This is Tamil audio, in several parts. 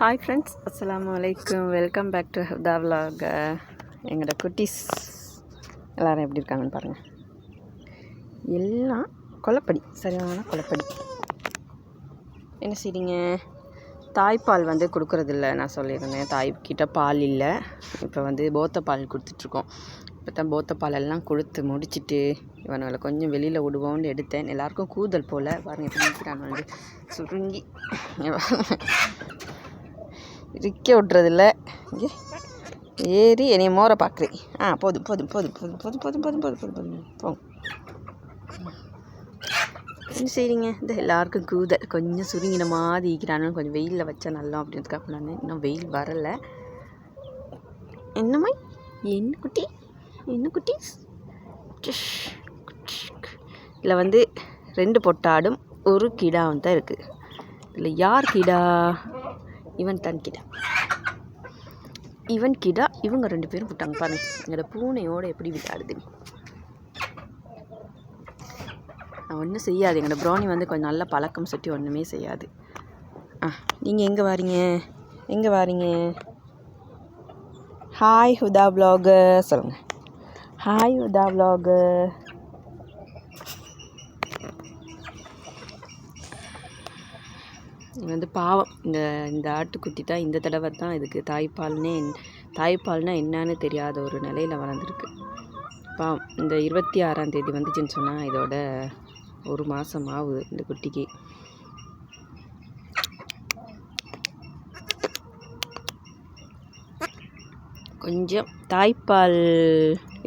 ஹாய் ஃப்ரெண்ட்ஸ், அஸ்ஸலாமு அலைக்கும். Welcome back to Huda vlog. எங்களோட குட்டீஸ் எல்லோரும் எப்படி இருக்காங்கன்னு பாருங்கள். எல்லாம் கொலப்படி, சரியான கொலப்படி. என்ன செய்றீங்க? தாய்ப்பால் கொடுக்குறதில்ல. நான் சொல்லியிருந்தேன், தாய்கிட்ட பால் இல்லை. இப்போ போத்த பால் கொடுத்துட்ருக்கோம். இப்போ தான் போத்த பாலெல்லாம் கொடுத்து முடிச்சுட்டு இவனுங்களை கொஞ்சம் வெளியில் விடுவோன்னு எடுத்தேன். எல்லாேருக்கும் கூதல் போல் பாருங்கள், எப்படி நிற்கிறான் சுருங்கி இருக்க விட்றதில்ல. இங்கே ஏறி என்னை மோரை பார்க்குறேன். போதும் போதும் போதும் போதும் போதும் போதும் போதும் போதும் போதும் போதும் போங்க. என்ன செய்றீங்க? இந்த எல்லாருக்கும் கூதல் கொஞ்சம் சுருங்கின மாதிரி இருக்கிறானு கொஞ்சம் வெயிலில் வச்சா நல்லா அப்படின்றதுக்காக நான் இன்னும் வெயில் வரலை. என்னம்மா என்ன குட்டி, என்ன குட்டி? இதில் 2 பொட்டாடும் ஒரு கிடாவும் தான் இருக்குது. இதில் யார் கிடா? இவன் தான் கிடா. இவன் கிடா. இவங்க 2 பேரும் விட்டாங்க பாருங்க. என்னோட பூனையோடு எப்படி விட்டாடுது. நான் ஒன்றும் செய்யாது. எங்களோட ப்ரௌனி கொஞ்சம் நல்ல பழக்கம் சுட்டி ஒன்றுமே செய்யாது. நீங்கள் எங்கே வாரீங்க? எங்கே வாரீங்க? ஹாய் ஹுதா விலாக் சொல்லுங்கள். Hi Huda vlog. பாவம் இந்த ஆட்டுக்குட்டி தான் இந்த தடவை தான் இதுக்கு தாய்ப்பால்னால் என்னன்னு தெரியாத ஒரு நிலையில் வளர்ந்துருக்கு. பாவம். இந்த 26ஆம் தேதி வந்துச்சுன்னு சொன்னால் இதோட 1 மாதம் ஆகுது இந்த குட்டிக்கு. கொஞ்சம் தாய்ப்பால்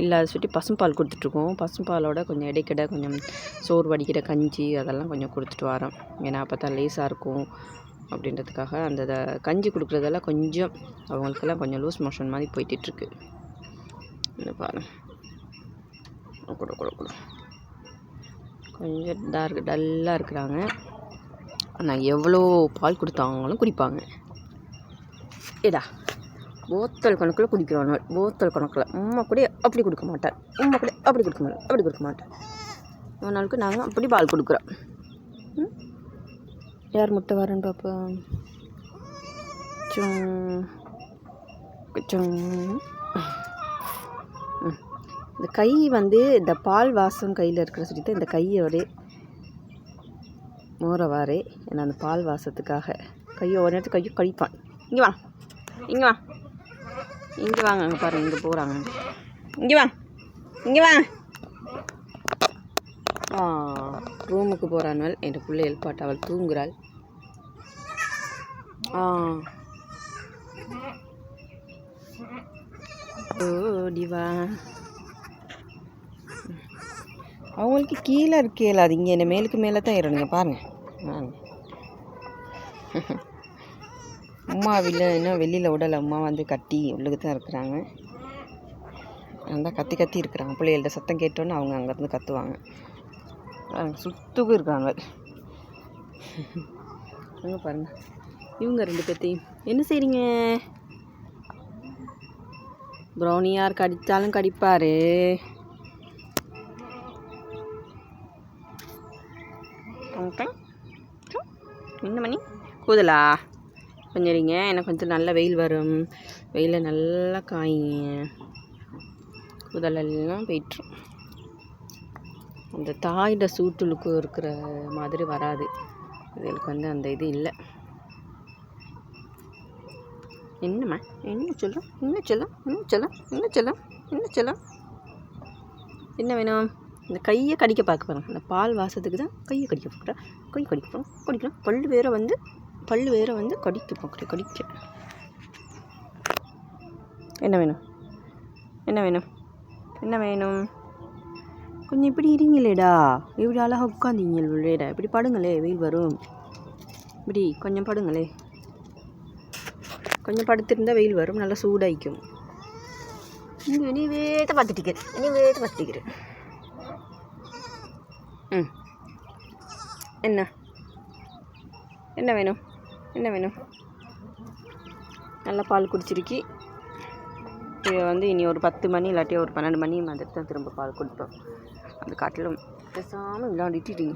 இல்லாத சுட்டி பசும்பால் கொடுத்துட்ருக்கோம். பசும்பாலோட கொஞ்சம் இடைக்கிட கொஞ்சம் சோறு வடிக்கிற கஞ்சி அதெல்லாம் கொஞ்சம் கொடுத்துட்டு வரோம். ஏன்னா அப்போ தான் லேசாக இருக்கும் அப்படின்றதுக்காக அந்த கஞ்சி கொடுக்குறதெல்லாம் கொஞ்சம் அவங்களுக்கெல்லாம் கொஞ்சம் லூஸ் மோஷன் மாதிரி போயிட்டுருக்கு. இந்த பாருங்க, கூட கூட கூட கொஞ்சம் டல்லாக இருக்கிறாங்க. ஆனால் எவ்வளோ பால் கொடுத்தாங்களும் குடிப்பாங்க. ஏடா போத்தல் கணக்கில் குடிக்கிறவங்க, போத்தல் கணக்கில். உம்மா கூட அப்படி கொடுக்க மாட்டார், உம்மா கூட அப்படி கொடுக்க மாட்டார். நாளுக்கு நாங்கள் அப்படி பால் கொடுக்குறோம். யார் முட்டை வரேன்னு பார்ப்போம். இந்த கை இந்த பால் வாசம் கையில் இருக்கிற சொல்லி தான் இந்த கையோட மோரவாரே. ஏன்னா அந்த பால் வாசத்துக்காக கையை ஒரு நேரத்துக்கு கையை கழிப்பான். இங்கே வா, இங்கே வா, இங்கே வாங்க. அங்கே பாருங்கள், இங்கே போகிறாங்க. இங்கே வா, இங்கே வா. ரூமுக்கு போகிறாள் என் பிள்ளை எழுப்பாட்ட. அவள் தூங்குறாள். ஓடிவா. அவங்களுக்கு கீழே இருக்கேல, அது இங்கே என்ன மேலுக்கு மேலே தான் ஏறணுங்க பாருங்கள். அம்மா இன்னும் வெளியில் விடலை. அம்மா கட்டி உள்ளுக்கு தான் இருக்கிறாங்க. அந்த கத்தி இருக்கிறாங்க. பிள்ளைகள்ட்ட சத்தம் கேட்டோன்னு அவங்க அங்கேருந்து கத்துவாங்க. சுத்துக்கு இருக்காங்க. அங்கே பாருங்கள், இவங்க 2 பேர்த்தையும் என்ன செய்றீங்க? ப்ரௌனி யார் கடித்தாலும் கடிப்பார். என்ன பண்ணி கூதலா கொஞ்சம் இருங்க. எனக்கு கொஞ்சம் நல்ல வெயில் வரும். வெயிலில் நல்லா காயுங்க. கூதலெல்லாம் போயிட்டுரும். அந்த தாயோட சூட்டுலுக்கு இருக்கிற மாதிரி வராது. இதுக்கு அந்த இது இல்லை. என்னம்மா என்ன சொல்லும், என்ன சொல்லும், என்ன சொல்லும், என்ன சொல்லும், என்ன சொல்லும், என்ன வேணும்? இந்த கையை கடிக்க பார்க்க பாருங்க. அந்த பால் வாசத்துக்கு தான் கையை கடிக்க பார்க்குறேன். கை கடிக்க போகிறோம், கடிக்கலாம். பல்லு வேற கடிக்க பார்க்குறேன், கடிக்க. என்ன வேணும்? என்ன வேணும்? என்ன வேணும்? கொஞ்சம் இப்படி இருங்களேடா. இப்படி அழகாக உட்காந்தீங்களேடா. இப்படி படுங்களே, வெயில் வரும். இப்படி கொஞ்சம் படுங்களே. கொஞ்சம் படுத்திருந்தால் வெயில் வரும், நல்லா சூடாயிக்கும். நீ வேட்ட பார்த்துட்டிக்கிற. என்ன என்ன வேணும்? என்ன வேணும்? நல்லா பால் குடிச்சிருக்கி. இது இனி ஒரு 10 மணி இல்லாட்டி ஒரு 12 மணி மாதிரி தான் திரும்ப பால் கொடுப்போம். அந்த காட்டிலும் பேசாமல் விளையாடிட்டீங்க.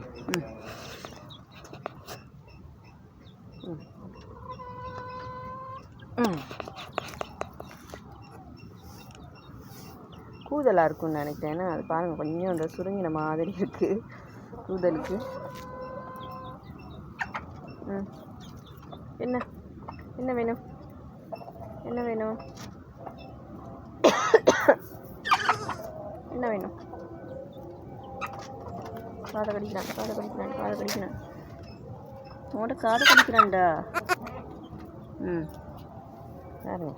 கூதலாக இருக்கும்னு நினைக்கிறேன். ஏன்னா அது பாருங்கள் கொஞ்சம் அந்த சுருங்கின மாதிரி இருக்குது கூதலுக்கு. என்ன என்ன வேணும் என்ன வேணும் என்ன வேணும்? காதை கடிக்கிறான் உன்னோட காதை கடிக்கிறான்டா. பாருங்க